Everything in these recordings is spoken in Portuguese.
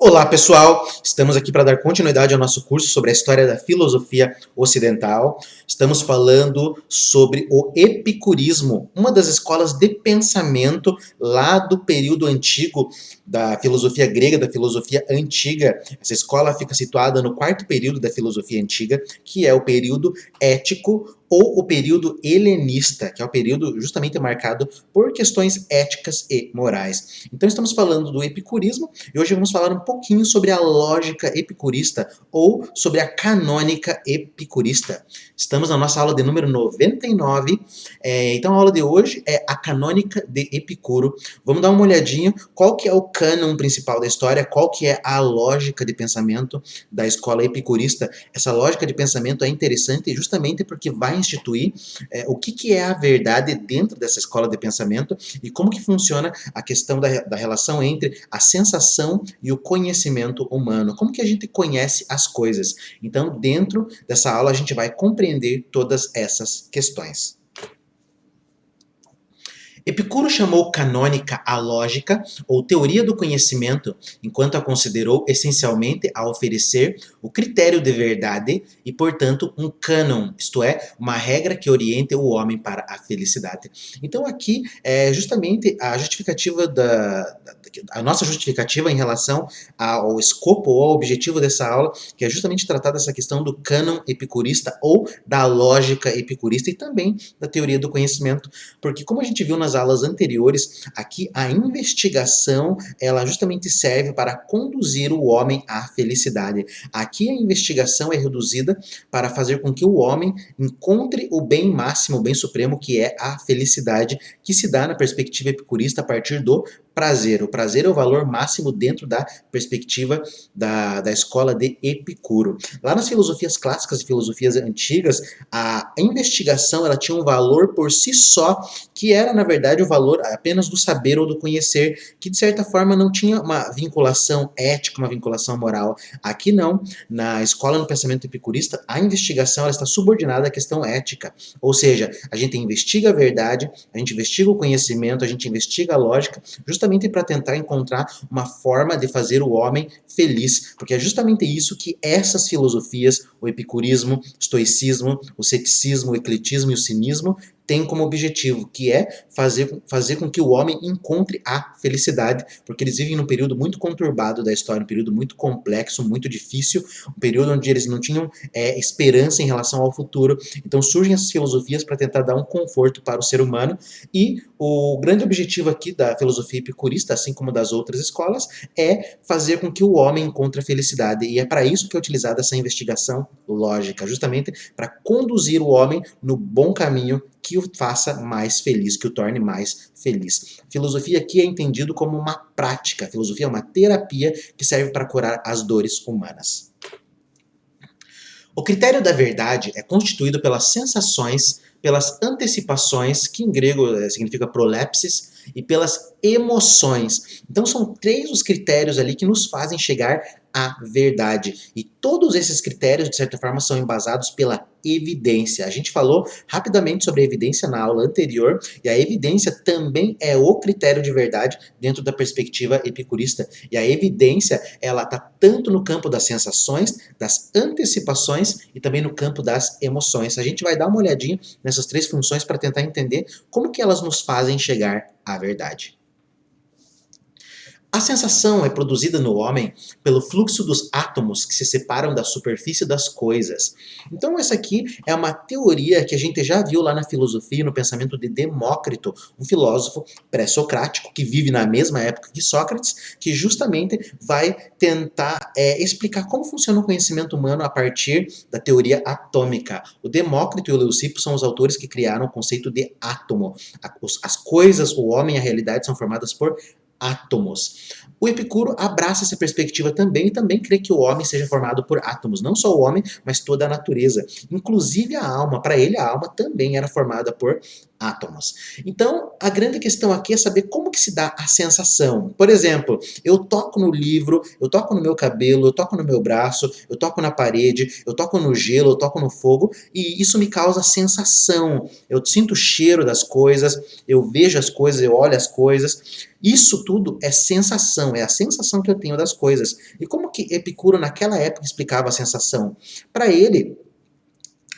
Olá pessoal, estamos aqui para dar continuidade ao nosso curso sobre a história da filosofia ocidental. Estamos falando sobre o epicurismo, uma das escolas de pensamento lá do período antigo da filosofia grega, da filosofia antiga. Essa escola fica situada no quarto período da filosofia antiga, que é o período ético ou o período helenista, que é o período justamente marcado por questões éticas e morais. Então estamos falando do epicurismo e hoje vamos falar um pouquinho sobre a lógica epicurista ou sobre a canônica epicurista. Estamos na nossa aula de número 99, então a aula de hoje é a canônica de Epicuro. Vamos dar uma olhadinha qual que é o cânon principal da história, qual que é a lógica de pensamento da escola epicurista. Essa lógica de pensamento é interessante justamente porque vai instituir o que é a verdade dentro dessa escola de pensamento e como que funciona a questão da relação entre a sensação e o conhecimento humano. Como que a gente conhece as coisas? Então, dentro dessa aula, a gente vai compreender todas essas questões. Epicuro chamou canônica a lógica, ou teoria do conhecimento, enquanto a considerou essencialmente a oferecer o critério de verdade e, portanto, um cânon, isto é, uma regra que oriente o homem para a felicidade. Então aqui é justamente a justificativa a nossa justificativa em relação ao escopo ou ao objetivo dessa aula, que é justamente tratar dessa questão do cânon epicurista ou da lógica epicurista e também da teoria do conhecimento, porque como a gente viu nas aulas anteriores, aqui a investigação, ela justamente serve para conduzir o homem à felicidade. Aqui a investigação é reduzida para fazer com que o homem encontre o bem máximo, o bem supremo, que é a felicidade, que se dá na perspectiva epicurista a partir do prazer. O prazer é o valor máximo dentro da perspectiva da escola de Epicuro. Lá nas filosofias clássicas e filosofias antigas, a investigação ela tinha um valor por si só, que era, na verdade, o valor apenas do saber ou do conhecer, que de certa forma não tinha uma vinculação ética, uma vinculação moral. Aqui não, na escola no pensamento epicurista, a investigação ela está subordinada à questão ética, ou seja, a gente investiga a verdade, a gente investiga o conhecimento, a gente investiga a lógica, justamente para tentar encontrar uma forma de fazer o homem feliz, porque é justamente isso que essas filosofias, o epicurismo, o estoicismo, o ceticismo, o ecletismo e o cinismo, tem como objetivo, que é fazer com que o homem encontre a felicidade, porque eles vivem num período muito conturbado da história, um período muito complexo, muito difícil, um período onde eles não tinham esperança em relação ao futuro. Então surgem essas filosofias para tentar dar um conforto para o ser humano, e o grande objetivo aqui da filosofia epicurista, assim como das outras escolas, é fazer com que o homem encontre a felicidade, e é para isso que é utilizada essa investigação lógica, justamente para conduzir o homem no bom caminho que o faça mais feliz, que o torne mais feliz. Filosofia aqui é entendido como uma prática, a filosofia é uma terapia que serve para curar as dores humanas. O critério da verdade é constituído pelas sensações, pelas antecipações, que em grego significa prolepsis, e pelas emoções. Então são três os critérios ali que nos fazem chegar à verdade. E todos esses critérios, de certa forma, são embasados pela evidência. A gente falou rapidamente sobre a evidência na aula anterior, e a evidência também é o critério de verdade dentro da perspectiva epicurista. E a evidência, ela está tanto no campo das sensações, das antecipações e também no campo das emoções. A gente vai dar uma olhadinha nessas três funções para tentar entender como que elas nos fazem chegar à verdade. A sensação é produzida no homem pelo fluxo dos átomos que se separam da superfície das coisas. Então essa aqui é uma teoria que a gente já viu lá na filosofia, no pensamento de Demócrito, um filósofo pré-socrático que vive na mesma época que Sócrates, que justamente vai tentar explicar como funciona o conhecimento humano a partir da teoria atômica. O Demócrito e o Leucipo são os autores que criaram o conceito de átomo. As coisas, o homem, a realidade são formadas por átomos. O Epicuro abraça essa perspectiva também e também crê que o homem seja formado por átomos, não só o homem, mas toda a natureza. Inclusive a alma, para ele a alma também era formada por átomos. Então, a grande questão aqui é saber como que se dá a sensação. Por exemplo, eu toco no livro, eu toco no meu cabelo, eu toco no meu braço, eu toco na parede, eu toco no gelo, eu toco no fogo, e isso me causa sensação. Eu sinto o cheiro das coisas, eu vejo as coisas, eu olho as coisas. Isso tudo é sensação, é a sensação que eu tenho das coisas. E como que Epicuro naquela época explicava a sensação? Para ele,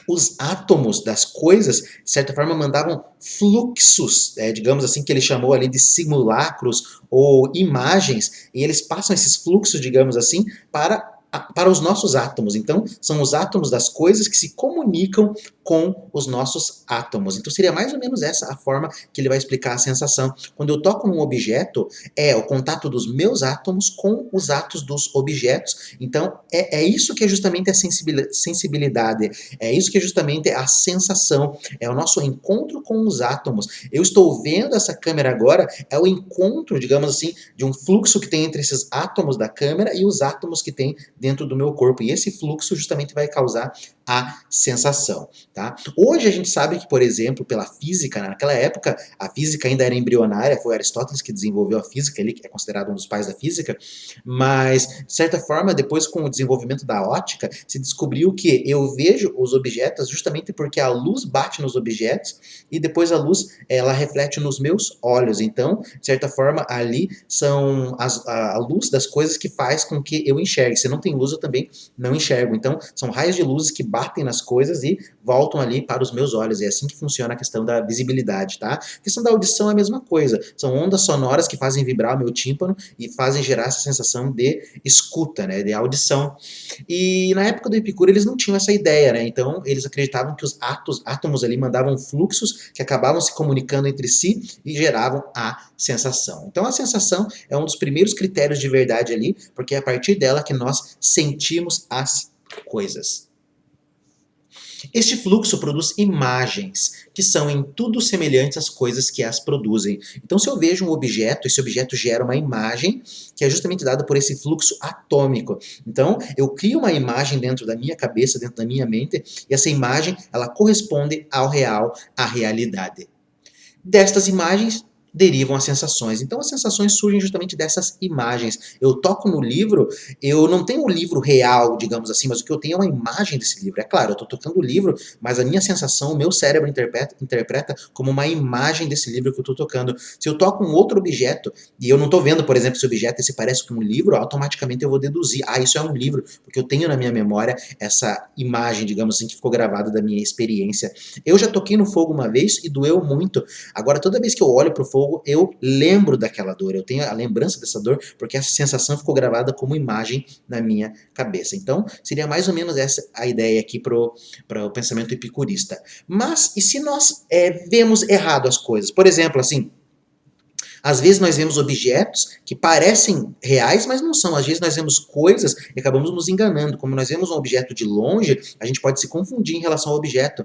os átomos das coisas, de certa forma, mandavam fluxos, digamos assim, que ele chamou ali de simulacros ou imagens, e eles passam esses fluxos, digamos assim, para os nossos átomos. Então, são os átomos das coisas que se comunicam com os nossos átomos. Então, seria mais ou menos essa a forma que ele vai explicar a sensação. Quando eu toco num objeto, é o contato dos meus átomos com os átomos dos objetos. Então, é isso que é justamente a sensibilidade. É isso que é justamente a sensação. É o nosso encontro com os átomos. Eu estou vendo essa câmera agora, é o encontro, digamos assim, de um fluxo que tem entre esses átomos da câmera e os átomos que tem dentro do meu corpo. E esse fluxo justamente vai causar a sensação, tá? Hoje a gente sabe que, por exemplo, pela física, naquela época, a física ainda era embrionária, foi Aristóteles que desenvolveu a física, ele que é considerado um dos pais da física, mas, de certa forma, depois com o desenvolvimento da ótica, se descobriu que eu vejo os objetos justamente porque a luz bate nos objetos e depois a luz, ela reflete nos meus olhos. Então, de certa forma, ali são a luz das coisas que faz com que eu enxergue. Se não tem luz, eu também não enxergo. Então, são raios de luzes que batem nas coisas e voltam ali para os meus olhos. É assim que funciona a questão da visibilidade, tá? A questão da audição é a mesma coisa. São ondas sonoras que fazem vibrar o meu tímpano e fazem gerar essa sensação de escuta, né? De audição. E na época do Epicuro eles não tinham essa ideia, né? Então eles acreditavam que os átomos ali mandavam fluxos que acabavam se comunicando entre si e geravam a sensação. Então a sensação é um dos primeiros critérios de verdade ali, porque é a partir dela que nós sentimos as coisas. Este fluxo produz imagens, que são em tudo semelhantes às coisas que as produzem. Então, se eu vejo um objeto, esse objeto gera uma imagem, que é justamente dada por esse fluxo atômico. Então, eu crio uma imagem dentro da minha cabeça, dentro da minha mente, e essa imagem, ela corresponde ao real, à realidade. Destas imagens derivam as sensações. Então as sensações surgem justamente dessas imagens. Eu toco no livro, eu não tenho o livro real, digamos assim, mas o que eu tenho é uma imagem desse livro. É claro, eu estou tocando o livro, mas a minha sensação, o meu cérebro interpreta como uma imagem desse livro que eu estou tocando. Se eu toco um outro objeto, e eu não estou vendo, por exemplo, esse objeto se parece com um livro, automaticamente eu vou deduzir, isso é um livro, porque eu tenho na minha memória essa imagem, digamos assim, que ficou gravada da minha experiência. Eu já toquei no fogo uma vez e doeu muito. Agora, toda vez que eu olho para o fogo, eu lembro daquela dor, eu tenho a lembrança dessa dor, porque essa sensação ficou gravada como imagem na minha cabeça. Então, seria mais ou menos essa a ideia aqui para o pensamento epicurista. Mas, e se nós vemos errado as coisas? Por exemplo, assim, às vezes nós vemos objetos que parecem reais, mas não são. Às vezes nós vemos coisas e acabamos nos enganando. Como nós vemos um objeto de longe, a gente pode se confundir em relação ao objeto.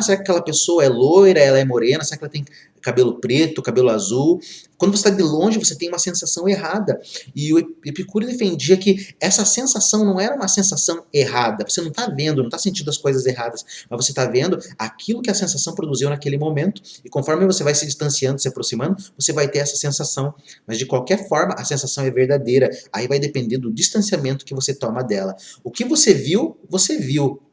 Será que aquela pessoa é loira, ela é morena? Será que ela tem cabelo preto, cabelo azul? Quando você está de longe, você tem uma sensação errada. E o Epicuro defendia que essa sensação não era uma sensação errada. Você não está vendo, não está sentindo as coisas erradas, mas você está vendo aquilo que a sensação produziu naquele momento. E conforme você vai se distanciando, se aproximando, você vai ter essa sensação. Mas de qualquer forma, a sensação é verdadeira. Aí vai depender do distanciamento que você toma dela. O que você viu,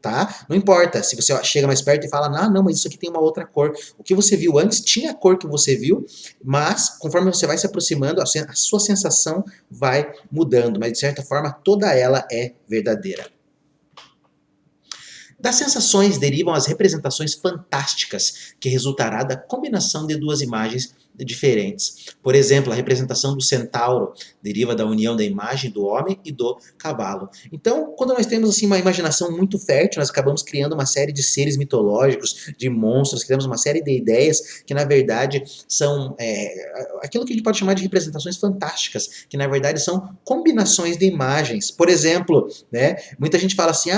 tá? Não importa se você chega mais perto e fala, não, mas isso aqui tem uma outra cor. O que você viu antes tinha a cor que você viu, mas conforme você vai se aproximando, a sua sensação vai mudando, mas de certa forma toda ela é verdadeira. Das sensações derivam as representações fantásticas, que resultará da combinação de duas imagens diferentes. Por exemplo, a representação do centauro deriva da união da imagem do homem e do cavalo. Então, quando nós temos assim uma imaginação muito fértil, nós acabamos criando uma série de seres mitológicos, de monstros, criamos uma série de ideias que na verdade são aquilo que a gente pode chamar de representações fantásticas, que na verdade são combinações de imagens. Por exemplo, né, muita gente fala assim,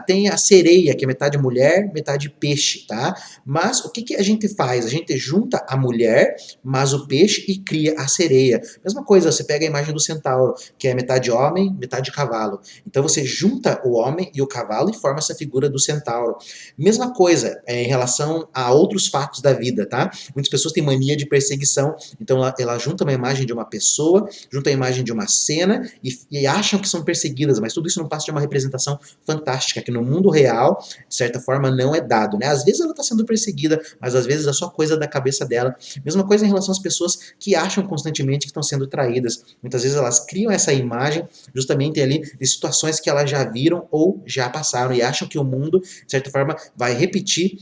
tem a sereia, que é metade mulher, metade peixe, tá? Mas o que a gente faz? A gente junta a mulher mas o peixe e cria a sereia. Mesma coisa, você pega a imagem do centauro, que é metade homem, metade cavalo. Então você junta o homem e o cavalo e forma essa figura do centauro. Mesma coisa em relação a outros fatos da vida, tá? Muitas pessoas têm mania de perseguição, então ela junta uma imagem de uma pessoa, junta a imagem de uma cena e acham que são perseguidas, mas tudo isso não passa de uma representação fantástica, que no mundo real, de certa forma, não é dado, né? Às vezes ela está sendo perseguida, mas às vezes é só coisa da cabeça dela. Mesma coisa em relação às pessoas que acham constantemente que estão sendo traídas. Muitas vezes elas criam essa imagem justamente ali de situações que elas já viram ou já passaram e acham que o mundo, de certa forma, vai repetir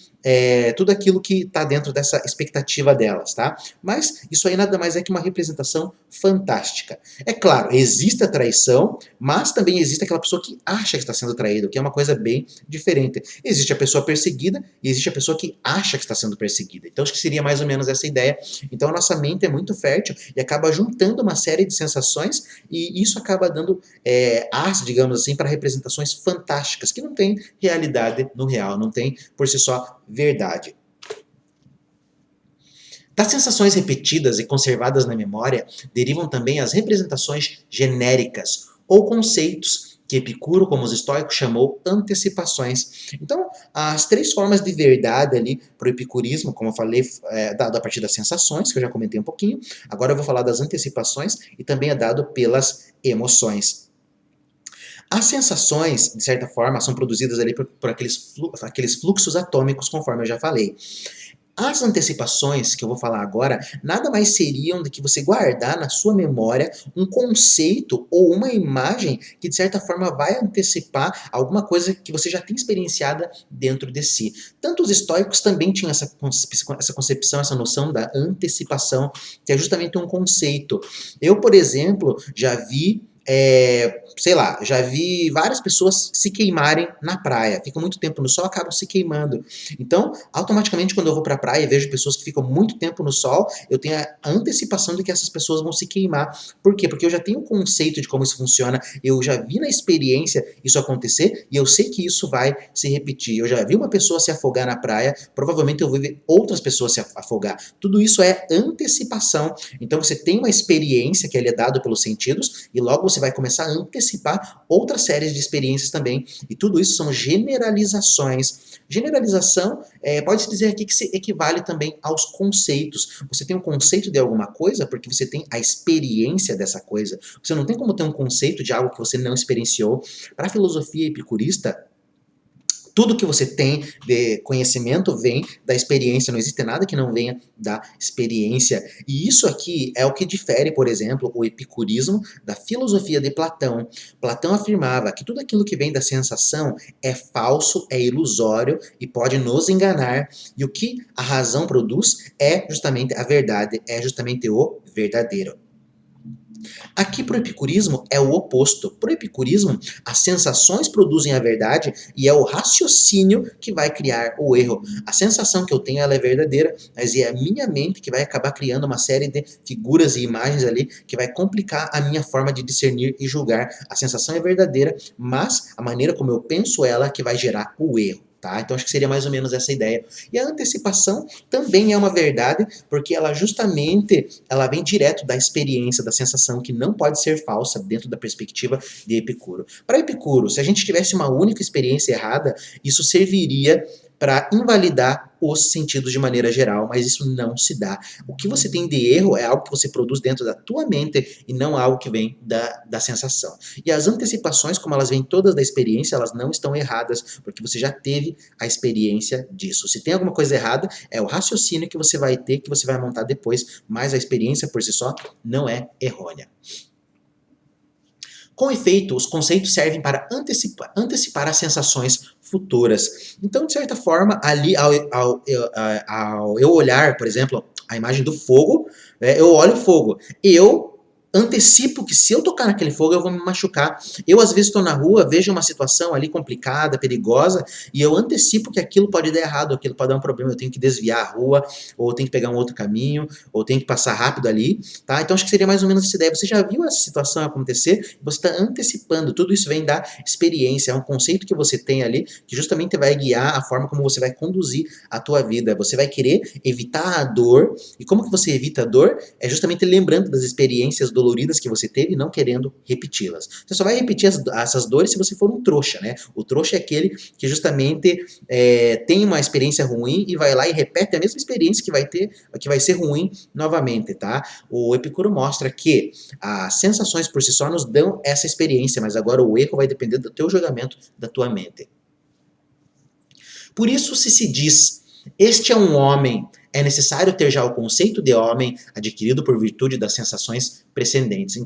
tudo aquilo que está dentro dessa expectativa delas, tá? Mas isso aí nada mais é que uma representação fantástica. É claro, existe a traição, mas também existe aquela pessoa que acha que está sendo traída, que é uma coisa bem diferente. Existe a pessoa perseguida e existe a pessoa que acha que está sendo perseguida. Então acho que seria mais ou menos essa ideia. Então a nossa mente é muito fértil e acaba juntando uma série de sensações e isso acaba dando digamos assim, para representações fantásticas que não tem realidade no real, não tem por si só verdade. Das sensações repetidas e conservadas na memória derivam também as representações genéricas ou conceitos que Epicuro, como os estoicos, chamou antecipações. Então, as três formas de verdade ali para o epicurismo, como eu falei, dado a partir das sensações, que eu já comentei um pouquinho, agora eu vou falar das antecipações e também é dado pelas emoções. As sensações, de certa forma, são produzidas ali por aqueles fluxos atômicos, conforme eu já falei. As antecipações, que eu vou falar agora, nada mais seriam do que você guardar na sua memória um conceito ou uma imagem que, de certa forma, vai antecipar alguma coisa que você já tem experienciada dentro de si. Tanto os estoicos também tinham essa concepção, essa noção da antecipação, que é justamente um conceito. Eu, por exemplo, já vi já vi várias pessoas se queimarem na praia. Ficam muito tempo no sol, acabam se queimando. Então, automaticamente, quando eu vou para a praia e vejo pessoas que ficam muito tempo no sol, eu tenho a antecipação de que essas pessoas vão se queimar. Por quê? Porque eu já tenho o conceito de como isso funciona, eu já vi na experiência isso acontecer e eu sei que isso vai se repetir. Eu já vi uma pessoa se afogar na praia, provavelmente eu vou ver outras pessoas se afogar. Tudo isso é antecipação. Então, você tem uma experiência que é dado pelos sentidos e logo você vai começar a antecipar outras séries de experiências também. E tudo isso são generalizações. Generalização pode-se dizer aqui que se equivale também aos conceitos. Você tem um conceito de alguma coisa porque você tem a experiência dessa coisa. Você não tem como ter um conceito de algo que você não experienciou. Para a filosofia epicurista, tudo que você tem de conhecimento vem da experiência, não existe nada que não venha da experiência. E isso aqui é o que difere, por exemplo, o epicurismo da filosofia de Platão. Platão afirmava que tudo aquilo que vem da sensação é falso, é ilusório e pode nos enganar. E o que a razão produz é justamente a verdade, é justamente o verdadeiro. Aqui para o epicurismo é o oposto. Para o epicurismo, as sensações produzem a verdade e é o raciocínio que vai criar o erro. A sensação que eu tenho ela é verdadeira, mas é a minha mente que vai acabar criando uma série de figuras e imagens ali que vai complicar a minha forma de discernir e julgar. A sensação é verdadeira, mas a maneira como eu penso ela que vai gerar o erro. Tá? Então acho que seria mais ou menos essa ideia. E a antecipação também é uma verdade, porque ela vem direto da experiência, da sensação que não pode ser falsa dentro da perspectiva de Epicuro. Para Epicuro, se a gente tivesse uma única experiência errada, isso serviria para invalidar os sentidos de maneira geral, mas isso não se dá. O que você tem de erro é algo que você produz dentro da tua mente e não algo que vem da sensação. E as antecipações, como elas vêm todas da experiência, elas não estão erradas, porque você já teve a experiência disso. Se tem alguma coisa errada, é o raciocínio que você vai ter, que você vai montar depois, mas a experiência por si só não é errônea. Com efeito, os conceitos servem para antecipar as sensações futuras. Então, de certa forma, ali ao eu olhar, por exemplo, a imagem do fogo, eu olho o fogo. Eu antecipo que se eu tocar naquele fogo eu vou me machucar. Eu às vezes estou na rua, vejo uma situação ali complicada, perigosa, e eu antecipo que aquilo pode dar errado, aquilo pode dar um problema, eu tenho que desviar a rua, ou eu tenho que pegar um outro caminho, ou eu tenho que passar rápido ali, tá? Então acho que seria mais ou menos essa ideia. Você já viu essa situação acontecer? Você está antecipando, tudo isso vem da experiência, é um conceito que você tem ali, que justamente vai guiar a forma como você vai conduzir a tua vida. Você vai querer evitar a dor, e como que você evita a dor? É justamente lembrando das experiências doloridas que você teve e não querendo repeti-las. Você só vai repetir essas dores se você for um trouxa, né? O trouxa é aquele que justamente tem uma experiência ruim e vai lá e repete a mesma experiência que vai ter, que vai ser ruim novamente, tá? O Epicuro mostra que as sensações por si só nos dão essa experiência, mas agora o erro vai depender do teu julgamento, da tua mente. Por isso se diz, este é um homem, é necessário ter já o conceito de homem adquirido por virtude das sensações precedentes.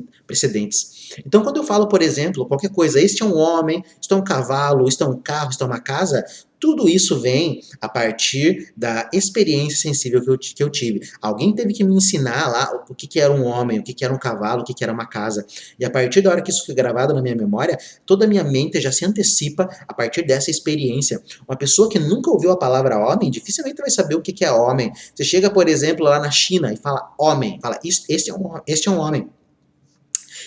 Então, quando eu falo, por exemplo, qualquer coisa, este é um homem, isto é um cavalo, isto é um carro, isto é uma casa, tudo isso vem a partir da experiência sensível que eu tive. Alguém teve que me ensinar lá o que era um homem, o que era um cavalo, o que era uma casa. E a partir da hora que isso foi gravado na minha memória, toda a minha mente já se antecipa a partir dessa experiência. Uma pessoa que nunca ouviu a palavra homem, dificilmente vai saber o que é homem. Você chega, por exemplo, lá na China e fala homem, fala este é um homem.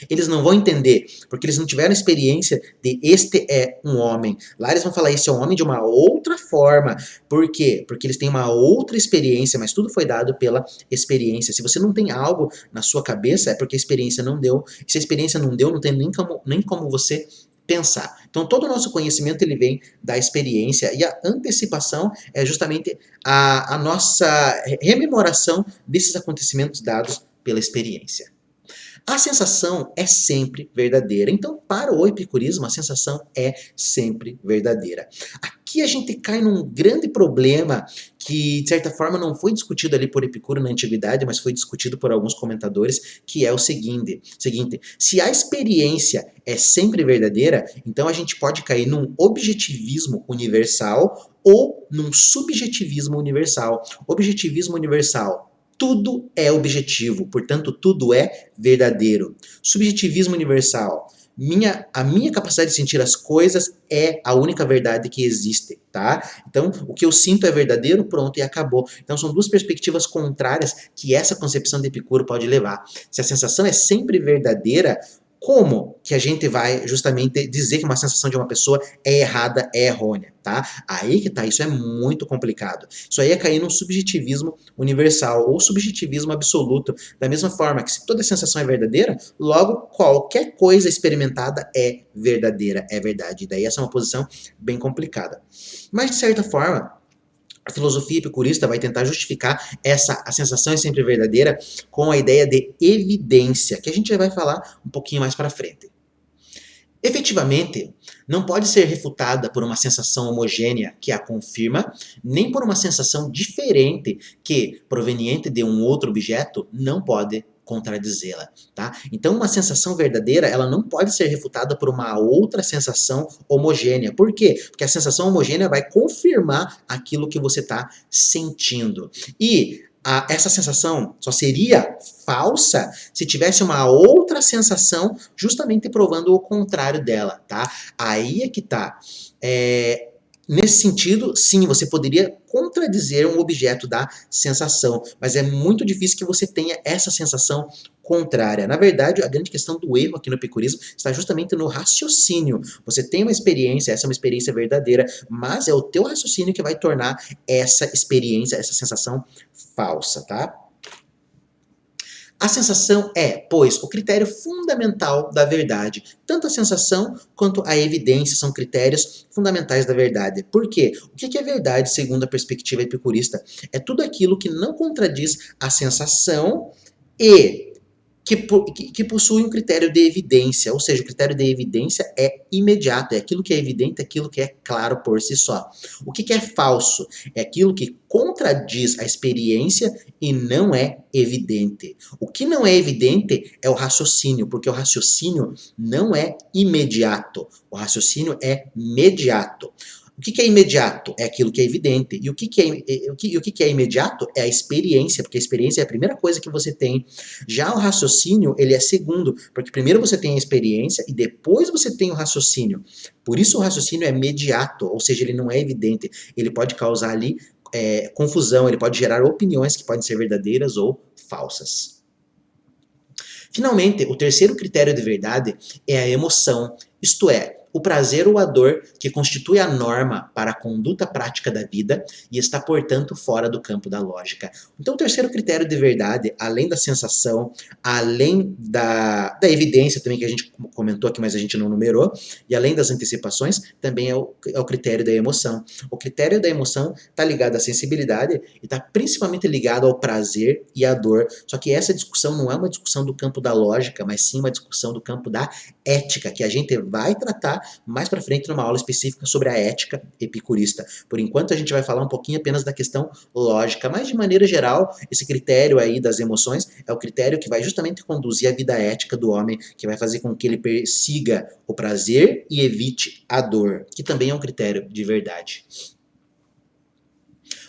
Eles não vão entender, porque eles não tiveram experiência de este é um homem. Lá eles vão falar este é um homem de uma outra forma. Por quê? Porque eles têm uma outra experiência, mas tudo foi dado pela experiência. Se você não tem algo na sua cabeça, é porque a experiência não deu. E se a experiência não deu, não tem nem como você pensar. Então todo o nosso conhecimento ele vem da experiência e a antecipação é justamente a nossa rememoração desses acontecimentos dados pela experiência. A sensação é sempre verdadeira. Então, para o epicurismo, a sensação é sempre verdadeira. Aqui a gente cai num grande problema que, de certa forma, não foi discutido ali por Epicuro na antiguidade, mas foi discutido por alguns comentadores, que é o seguinte, se a experiência é sempre verdadeira, então a gente pode cair num objetivismo universal ou num subjetivismo universal. Objetivismo universal, tudo é objetivo, portanto, tudo é verdadeiro. Subjetivismo universal. A minha capacidade de sentir as coisas é a única verdade que existe, tá? Então, o que eu sinto é verdadeiro, pronto, e acabou. Então, são duas perspectivas contrárias que essa concepção de Epicuro pode levar. Se a sensação é sempre verdadeira, como que a gente vai justamente dizer que uma sensação de uma pessoa é errada, é errônea, tá? Aí que tá, isso é muito complicado. Isso aí é cair num subjetivismo universal ou subjetivismo absoluto. Da mesma forma que se toda sensação é verdadeira, logo qualquer coisa experimentada é verdadeira, é verdade. E daí essa é uma posição bem complicada. Mas de certa forma, a filosofia epicurista vai tentar justificar a sensação é sempre verdadeira com a ideia de evidência, que a gente já vai falar um pouquinho mais para frente. Efetivamente, não pode ser refutada por uma sensação homogênea que a confirma, nem por uma sensação diferente que, proveniente de um outro objeto, não pode contradizê-la, tá? Então, uma sensação verdadeira, ela não pode ser refutada por uma outra sensação homogênea. Por quê? Porque a sensação homogênea vai confirmar aquilo que você está sentindo. E essa sensação só seria falsa se tivesse uma outra sensação justamente provando o contrário dela, tá? Aí é que tá. Nesse sentido, sim, você poderia contradizer um objeto da sensação, mas é muito difícil que você tenha essa sensação contrária. Na verdade, a grande questão do erro aqui no epicurismo está justamente no raciocínio. Você tem uma experiência, essa é uma experiência verdadeira, mas é o teu raciocínio que vai tornar essa experiência, essa sensação falsa, tá? A sensação é, pois, o critério fundamental da verdade. Tanto a sensação quanto a evidência são critérios fundamentais da verdade. Por quê? O que é verdade segundo a perspectiva epicurista? É tudo aquilo que não contradiz a sensação e que possui um critério de evidência, ou seja, o critério de evidência é imediato, é aquilo que é evidente, é aquilo que é claro por si só. O que é falso? É aquilo que contradiz a experiência e não é evidente. O que não é evidente é o raciocínio, porque o raciocínio não é imediato, o raciocínio é mediato. O que é imediato? É aquilo que é evidente. E o que é imediato? É a experiência, porque a experiência é a primeira coisa que você tem. Já o raciocínio, ele é segundo, porque primeiro você tem a experiência e depois você tem o raciocínio. Por isso o raciocínio é imediato, ou seja, ele não é evidente. Ele pode causar ali confusão, ele pode gerar opiniões que podem ser verdadeiras ou falsas. Finalmente, o terceiro critério de verdade é a emoção, isto é, o prazer ou a dor que constitui a norma para a conduta prática da vida e está, portanto, fora do campo da lógica. Então, o terceiro critério de verdade, além da sensação, além da evidência também que a gente comentou aqui, mas a gente não numerou, e além das antecipações, também é o critério da emoção. O critério da emoção está ligado à sensibilidade e está principalmente ligado ao prazer e à dor. Só que essa discussão não é uma discussão do campo da lógica, mas sim uma discussão do campo da ética, que a gente vai tratar mais para frente numa aula específica sobre a ética epicurista. Por enquanto a gente vai falar um pouquinho apenas da questão lógica, mas de maneira geral, esse critério aí das emoções é o critério que vai justamente conduzir a vida ética do homem, que vai fazer com que ele persiga o prazer e evite a dor, que também é um critério de verdade.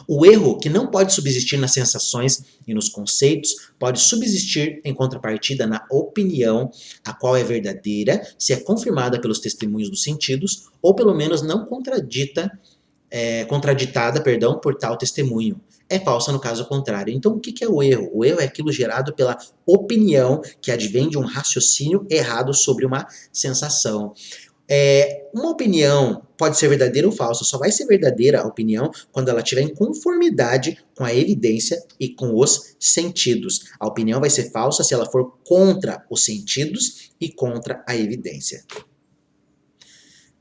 O erro, que não pode subsistir nas sensações e nos conceitos, pode subsistir em contrapartida na opinião, a qual é verdadeira, se é confirmada pelos testemunhos dos sentidos, ou pelo menos não contraditada, por tal testemunho. É falsa no caso contrário. Então, o que é o erro? O erro é aquilo gerado pela opinião que advém de um raciocínio errado sobre uma sensação. Uma opinião pode ser verdadeira ou falsa, só vai ser verdadeira a opinião quando ela estiver em conformidade com a evidência e com os sentidos. A opinião vai ser falsa se ela for contra os sentidos e contra a evidência.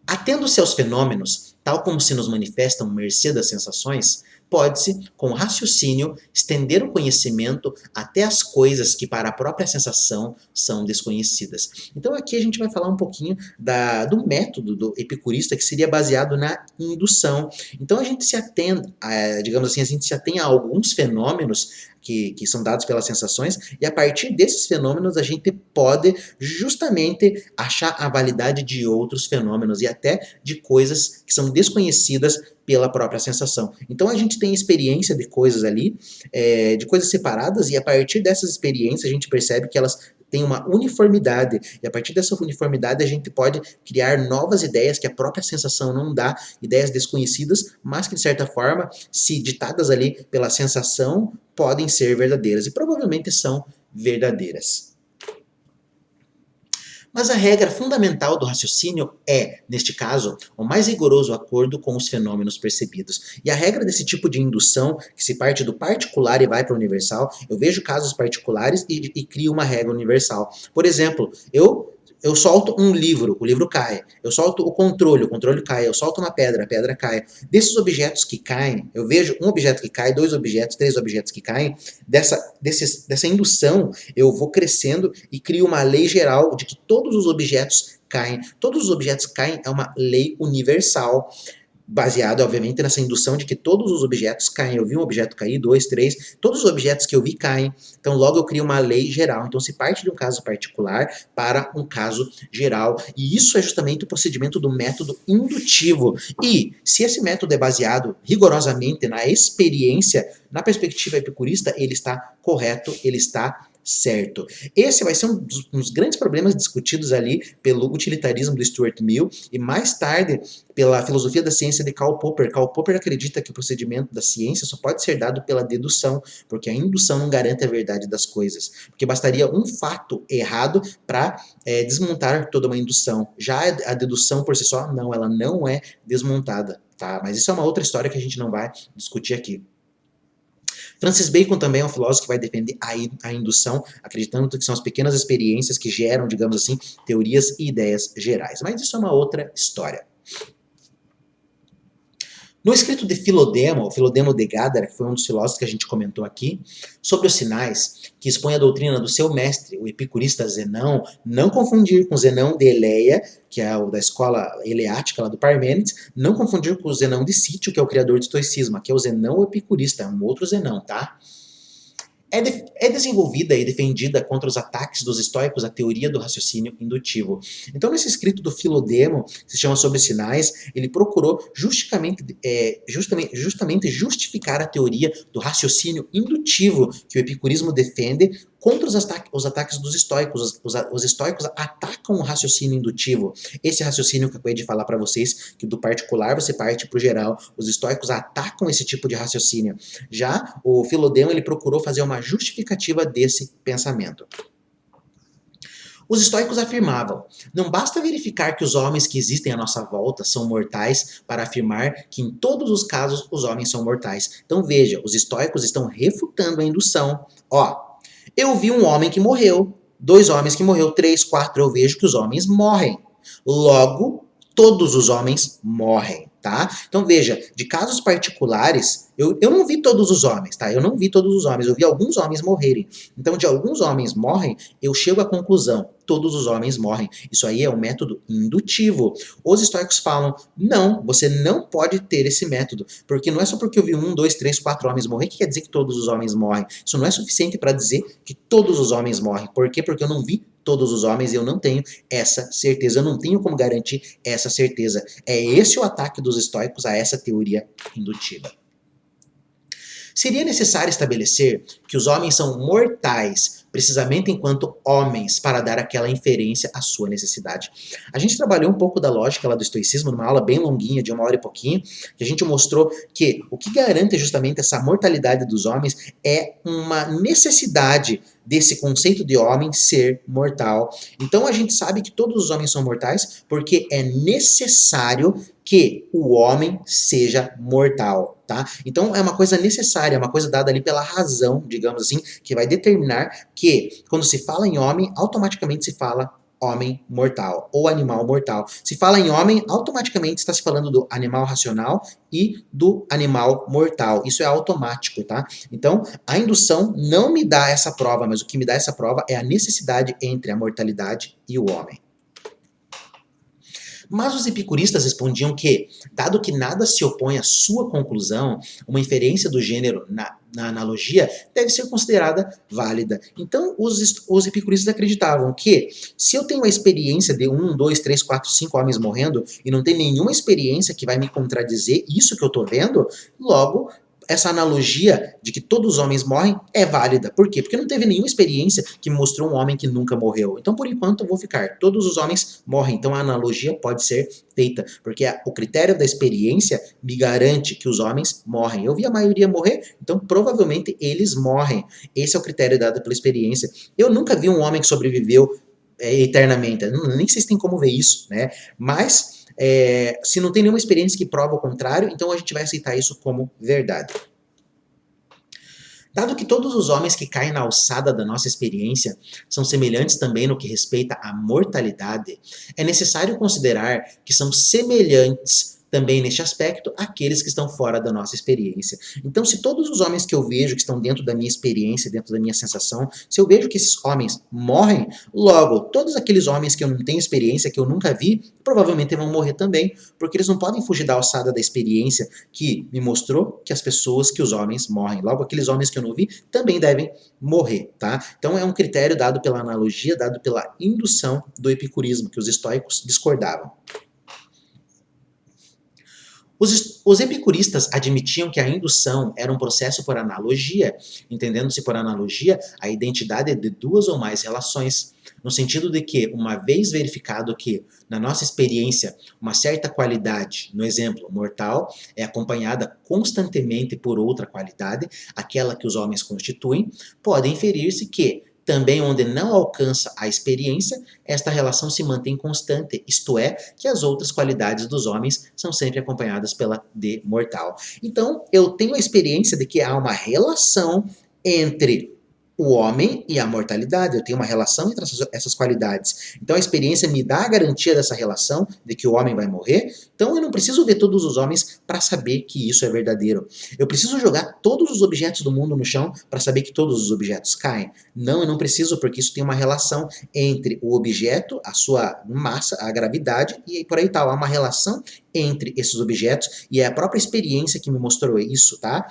Atendo-se aos fenômenos, tal como se nos manifestam mercê das sensações, pode-se, com raciocínio, estender o conhecimento até as coisas que para a própria sensação são desconhecidas. Então aqui a gente vai falar um pouquinho do método do epicurista, que seria baseado na indução. Então a gente se atém, digamos assim, a gente se atém a alguns fenômenos que são dados pelas sensações, e a partir desses fenômenos a gente pode justamente achar a validade de outros fenômenos e até de coisas que são desconhecidas pela própria sensação. Então a gente tem experiência de coisas ali, de coisas separadas, e a partir dessas experiências a gente percebe que elas têm uma uniformidade, e a partir dessa uniformidade a gente pode criar novas ideias que a própria sensação não dá, ideias desconhecidas, mas que de certa forma, se ditadas ali pela sensação, podem ser verdadeiras, e provavelmente são verdadeiras. Mas a regra fundamental do raciocínio é, neste caso, o mais rigoroso acordo com os fenômenos percebidos. E a regra desse tipo de indução, que se parte do particular e vai para o universal, eu vejo casos particulares e crio uma regra universal. Por exemplo, eu solto um livro, o livro cai. Eu solto o controle cai. Eu solto uma pedra, a pedra cai. Desses objetos que caem, eu vejo um objeto que cai, dois objetos, três objetos que caem. Dessa indução, eu vou crescendo e crio uma lei geral de que todos os objetos caem. Todos os objetos caem é uma lei universal, baseado, obviamente, nessa indução de que todos os objetos caem. Eu vi um objeto cair, dois, três, todos os objetos que eu vi caem. Então, logo eu crio uma lei geral. Então, se parte de um caso particular para um caso geral. E isso é justamente o procedimento do método indutivo. E, se esse método é baseado rigorosamente na experiência, na perspectiva epicurista, ele está correto, ele está certo. Esse vai ser um dos grandes problemas discutidos ali pelo utilitarismo do Stuart Mill e mais tarde pela filosofia da ciência de Karl Popper. Karl Popper acredita que o procedimento da ciência só pode ser dado pela dedução, porque a indução não garante a verdade das coisas. Porque bastaria um fato errado para desmontar toda uma indução. Já a dedução por si só, não, ela não é desmontada. Tá? Mas isso é uma outra história que a gente não vai discutir aqui. Francis Bacon também é um filósofo que vai defender a indução, acreditando que são as pequenas experiências que geram, digamos assim, teorias e ideias gerais. Mas isso é uma outra história. No escrito de Filodemo, Filodemo de Gádara, que foi um dos filósofos que a gente comentou aqui, sobre os sinais, que expõe a doutrina do seu mestre, o epicurista Zenão, não confundir com Zenão de Eleia, que é o da escola eleática lá do Parmênides, não confundir com o Zenão de Sítio, que é o criador do estoicismo, que é o Zenão epicurista, é um outro Zenão, tá? É desenvolvida e defendida contra os ataques dos estoicos a teoria do raciocínio indutivo. Então, nesse escrito do Filodemo, que se chama Sobre Sinais, ele procurou justamente justificar a teoria do raciocínio indutivo que o epicurismo defende contra os ataques dos estoicos. Os estoicos atacam o raciocínio indutivo. Esse raciocínio que eu acabei de falar para vocês, que do particular você parte para o geral, os estoicos atacam esse tipo de raciocínio. Já o Filodemo, ele procurou fazer uma justificativa desse pensamento. Os estoicos afirmavam: não basta verificar que os homens que existem à nossa volta são mortais para afirmar que em todos os casos os homens são mortais. Então veja, os estoicos estão refutando a indução. Ó, eu vi um homem que morreu, 2 homens que morreu, 3, 4, eu vejo que os homens morrem. Logo, todos os homens morrem, tá? Então veja, de casos particulares, eu não vi todos os homens, tá? Eu não vi todos os homens, eu vi alguns homens morrerem. Então, de alguns homens morrem, eu chego à conclusão, todos os homens morrem. Isso aí é um método indutivo. Os estoicos falam, não, você não pode ter esse método, porque não é só porque eu vi 1, 2, 3, 4 homens morrer que quer dizer que todos os homens morrem. Isso não é suficiente para dizer que todos os homens morrem. Por quê? Porque eu não vi todos os homens e eu não tenho essa certeza, eu não tenho como garantir essa certeza. É esse o ataque dos estoicos a essa teoria indutiva. Seria necessário estabelecer que os homens são mortais, precisamente enquanto homens, para dar aquela inferência à sua necessidade. A gente trabalhou um pouco da lógica lá do estoicismo, numa aula bem longuinha, de 1 hora e pouquinho, que a gente mostrou que o que garante justamente essa mortalidade dos homens é uma necessidade desse conceito de homem ser mortal. Então a gente sabe que todos os homens são mortais porque é necessário que o homem seja mortal, tá? Então é uma coisa necessária, é uma coisa dada ali pela razão, digamos assim, que vai determinar que quando se fala em homem, automaticamente se fala homem mortal ou animal mortal. Se fala em homem, automaticamente está se falando do animal racional e do animal mortal. Isso é automático, tá? Então, a indução não me dá essa prova, mas o que me dá essa prova é a necessidade entre a mortalidade e o homem. Mas os epicuristas respondiam que, dado que nada se opõe à sua conclusão, uma inferência do gênero na analogia deve ser considerada válida. Então, os epicuristas acreditavam que, se eu tenho a experiência de 1, 2, 3, 4, 5 homens morrendo, e não tem nenhuma experiência que vai me contradizer isso que eu estou vendo, logo, essa analogia de que todos os homens morrem é válida. Por quê? Porque não teve nenhuma experiência que mostrou um homem que nunca morreu. Então, por enquanto, eu vou ficar. Todos os homens morrem. Então, a analogia pode ser feita. Porque o critério da experiência me garante que os homens morrem. Eu vi a maioria morrer, então provavelmente eles morrem. Esse é o critério dado pela experiência. Eu nunca vi um homem que sobreviveu eternamente. Nem sei se tem como ver isso, né? Mas se não tem nenhuma experiência que prova o contrário, então a gente vai aceitar isso como verdade. Dado que todos os homens que caem na alçada da nossa experiência são semelhantes também no que respeita à mortalidade, é necessário considerar que são semelhantes também neste aspecto aqueles que estão fora da nossa experiência. Então, se todos os homens que eu vejo que estão dentro da minha experiência, dentro da minha sensação, se eu vejo que esses homens morrem, logo, todos aqueles homens que eu não tenho experiência, que eu nunca vi, provavelmente vão morrer também, porque eles não podem fugir da alçada da experiência que me mostrou que as pessoas, que os homens morrem. Logo, aqueles homens que eu não vi também devem morrer, tá? Então, é um critério dado pela analogia, dado pela indução do epicurismo, que os estoicos discordavam. Os epicuristas admitiam que a indução era um processo por analogia, entendendo-se por analogia a identidade de 2 ou mais relações, no sentido de que, uma vez verificado que, na nossa experiência, uma certa qualidade, no exemplo, mortal, é acompanhada constantemente por outra qualidade, aquela que os homens constituem, pode inferir-se que, também onde não alcança a experiência, esta relação se mantém constante, isto é, que as outras qualidades dos homens são sempre acompanhadas pela de mortal. Então, eu tenho a experiência de que há uma relação entre o homem e a mortalidade, eu tenho uma relação entre essas qualidades. Então a experiência me dá a garantia dessa relação, de que o homem vai morrer, então eu não preciso ver todos os homens para saber que isso é verdadeiro. Eu preciso jogar todos os objetos do mundo no chão para saber que todos os objetos caem. Não, eu não preciso, porque isso tem uma relação entre o objeto, a sua massa, a gravidade, e por aí tal. Há uma relação entre esses objetos, e é a própria experiência que me mostrou isso, tá?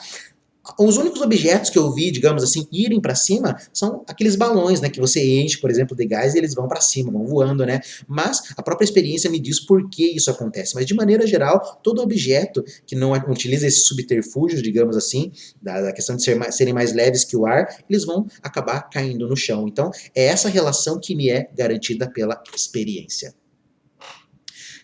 Os únicos objetos que eu vi, digamos assim, irem para cima são aqueles balões, né, que você enche, por exemplo, de gás e eles vão para cima, vão voando, né? Mas a própria experiência me diz por que isso acontece. Mas de maneira geral, todo objeto que não utiliza esses subterfúgios, digamos assim, da questão de serem mais leves que o ar, eles vão acabar caindo no chão. Então, é essa relação que me é garantida pela experiência.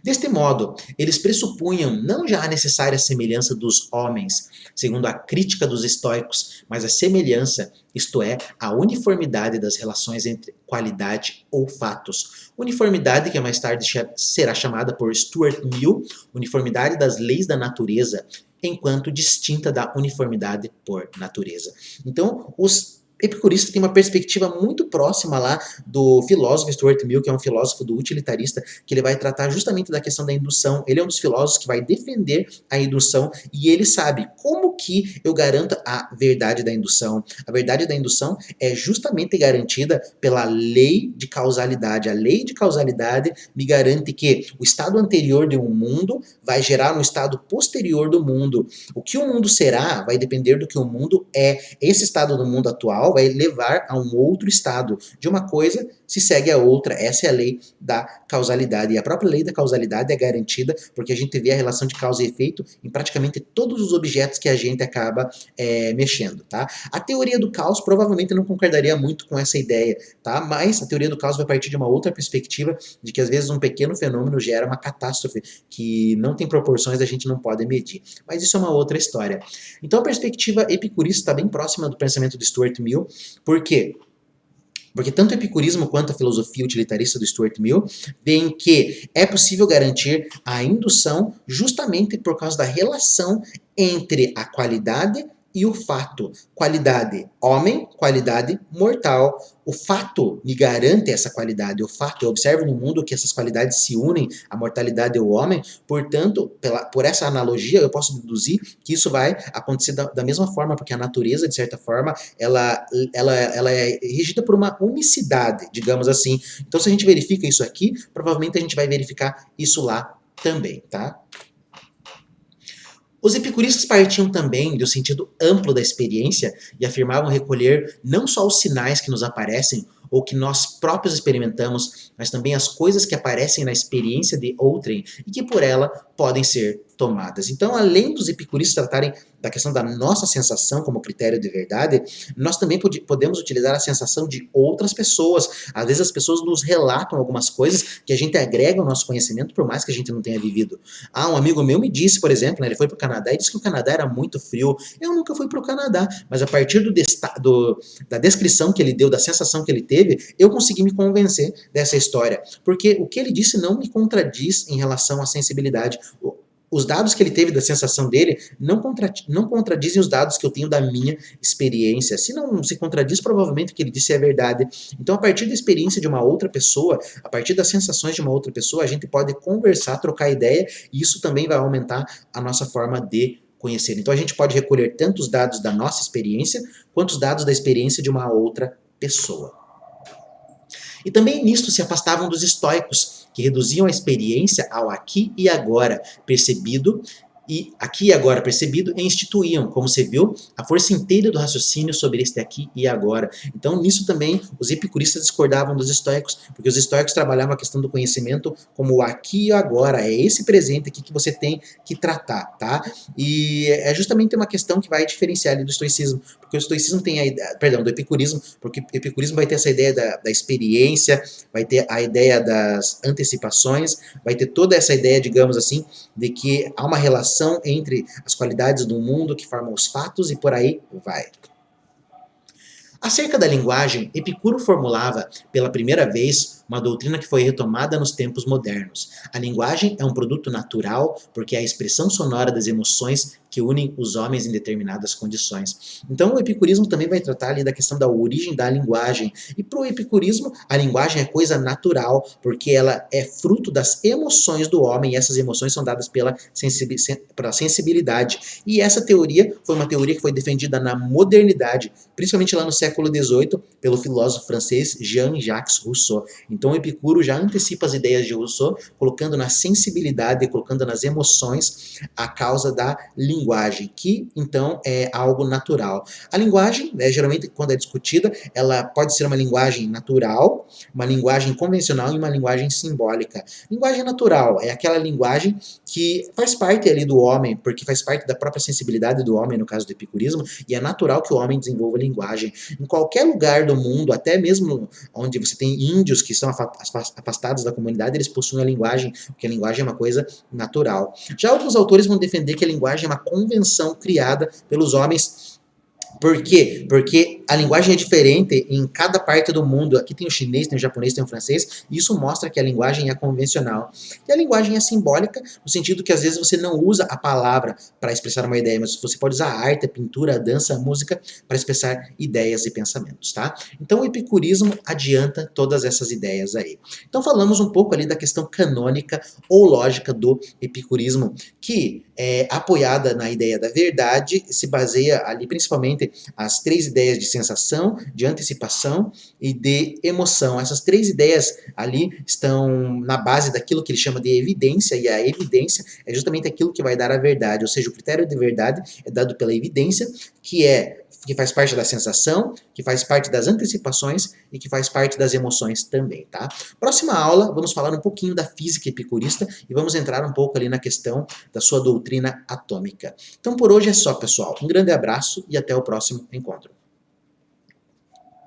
Deste modo, eles pressupunham não já a necessária semelhança dos homens, segundo a crítica dos estoicos, mas a semelhança, isto é, a uniformidade das relações entre qualidade ou fatos. Uniformidade que mais tarde será chamada por Stuart Mill, uniformidade das leis da natureza, enquanto distinta da uniformidade por natureza. Então, os epicuristas têm uma perspectiva muito próxima lá do filósofo Stuart Mill, que é um filósofo do utilitarista, que ele vai tratar justamente da questão da indução. Ele é um dos filósofos que vai defender a indução e ele sabe como que eu garanto a verdade da indução. A verdade da indução é justamente garantida pela lei de causalidade. A lei de causalidade me garante que o estado anterior de um mundo vai gerar um estado posterior do mundo. O que o mundo será vai depender do que o mundo é. Esse estado do mundo atual vai levar a um outro estado. De uma coisa se segue a outra. Essa é a lei da causalidade. E a própria lei da causalidade é garantida porque a gente vê a relação de causa e efeito em praticamente todos os objetos que a gente acaba mexendo, tá? A teoria do caos provavelmente não concordaria muito com essa ideia, tá? Mas a teoria do caos vai partir de uma outra perspectiva de que às vezes um pequeno fenômeno gera uma catástrofe que não tem proporções, a gente não pode medir. Mas isso é uma outra história. Então a perspectiva epicurista está bem próxima do pensamento de Stuart Mill. Por quê? Porque tanto o epicurismo quanto a filosofia utilitarista do Stuart Mill veem que é possível garantir a indução justamente por causa da relação entre a qualidade e o fato. Qualidade homem, qualidade mortal. O fato me garante essa qualidade. O fato, eu observo no mundo que essas qualidades se unem, a mortalidade e o homem. Portanto, por essa analogia, eu posso deduzir que isso vai acontecer da mesma forma, porque a natureza, de certa forma, ela é regida por uma unicidade, digamos assim. Então, se a gente verifica isso aqui, provavelmente a gente vai verificar isso lá também, tá? Os epicuristas partiam também do sentido amplo da experiência e afirmavam recolher não só os sinais que nos aparecem ou que nós próprios experimentamos, mas também as coisas que aparecem na experiência de outrem e que por ela podem ser tomadas. Então, além dos epicuristas tratarem da questão da nossa sensação como critério de verdade, nós também podemos utilizar a sensação de outras pessoas. Às vezes as pessoas nos relatam algumas coisas que a gente agrega ao nosso conhecimento, por mais que a gente não tenha vivido. Um amigo meu me disse, por exemplo, né, ele foi para o Canadá e disse que o Canadá era muito frio. Eu nunca fui para o Canadá, mas a partir da descrição que ele deu, da sensação que ele teve, eu consegui me convencer dessa história. Porque o que ele disse não me contradiz em relação à sensibilidade. Os dados que ele teve da sensação dele não contradizem os dados que eu tenho da minha experiência. Se não se contradiz, provavelmente o que ele disse é verdade. Então, a partir da experiência de uma outra pessoa, a partir das sensações de uma outra pessoa, a gente pode conversar, trocar ideia, e isso também vai aumentar a nossa forma de conhecer. Então, a gente pode recolher tanto os dados da nossa experiência, quanto os dados da experiência de uma outra pessoa. E também nisto se afastavam dos estoicos, que reduziam a experiência ao aqui e agora percebido, e instituíam, como você viu, a força inteira do raciocínio sobre este aqui e agora. Então, nisso também, os epicuristas discordavam dos estoicos, porque os estoicos trabalhavam a questão do conhecimento como o aqui e agora, é esse presente aqui que você tem que tratar, tá? E é justamente uma questão que vai diferenciar ali do estoicismo, porque o estoicismo tem a ideia, perdão, do epicurismo, porque o epicurismo vai ter essa ideia da experiência, vai ter a ideia das antecipações, vai ter toda essa ideia, digamos assim, de que há uma relação entre as qualidades do mundo que formam os fatos e por aí vai. Acerca da linguagem, Epicuro formulava, pela primeira vez, uma doutrina que foi retomada nos tempos modernos. A linguagem é um produto natural porque é a expressão sonora das emoções que unem os homens em determinadas condições. Então o epicurismo também vai tratar ali da questão da origem da linguagem. E para o epicurismo, a linguagem é coisa natural, porque ela é fruto das emoções do homem, e essas emoções são dadas pela sensibilidade. E essa teoria foi uma teoria que foi defendida na modernidade, principalmente lá no século XVIII, pelo filósofo francês Jean-Jacques Rousseau. Então o Epicuro já antecipa as ideias de Rousseau, colocando na sensibilidade, colocando nas emoções a causa da linguagem, que então é algo natural. A linguagem, né, geralmente quando é discutida, ela pode ser uma linguagem natural, uma linguagem convencional e uma linguagem simbólica. Linguagem natural é aquela linguagem que faz parte ali do homem, porque faz parte da própria sensibilidade do homem, no caso do epicurismo, e é natural que o homem desenvolva linguagem. Em qualquer lugar do mundo, até mesmo onde você tem índios que são afastados da comunidade, eles possuem a linguagem, porque a linguagem é uma coisa natural. Já alguns autores vão defender que a linguagem é uma convenção criada pelos homens. Por quê? Porque a linguagem é diferente em cada parte do mundo. Aqui tem o chinês, tem o japonês, tem o francês, e isso mostra que a linguagem é convencional. E a linguagem é simbólica, no sentido que às vezes você não usa a palavra para expressar uma ideia, mas você pode usar a arte, a pintura, a dança, a música para expressar ideias e pensamentos, tá? Então o epicurismo adianta todas essas ideias aí. Então falamos um pouco ali da questão canônica ou lógica do epicurismo, que é apoiada na ideia da verdade, se baseia ali principalmente as três ideias de sensação, de antecipação e de emoção. Essas três ideias ali estão na base daquilo que ele chama de evidência, e a evidência é justamente aquilo que vai dar a verdade, ou seja, o critério de verdade é dado pela evidência, que faz parte da sensação, que faz parte das antecipações e que faz parte das emoções também, tá? Próxima aula, vamos falar um pouquinho da física epicurista e vamos entrar um pouco ali na questão da sua doutrina atômica. Então por hoje é só, pessoal. Um grande abraço e até o próximo encontro.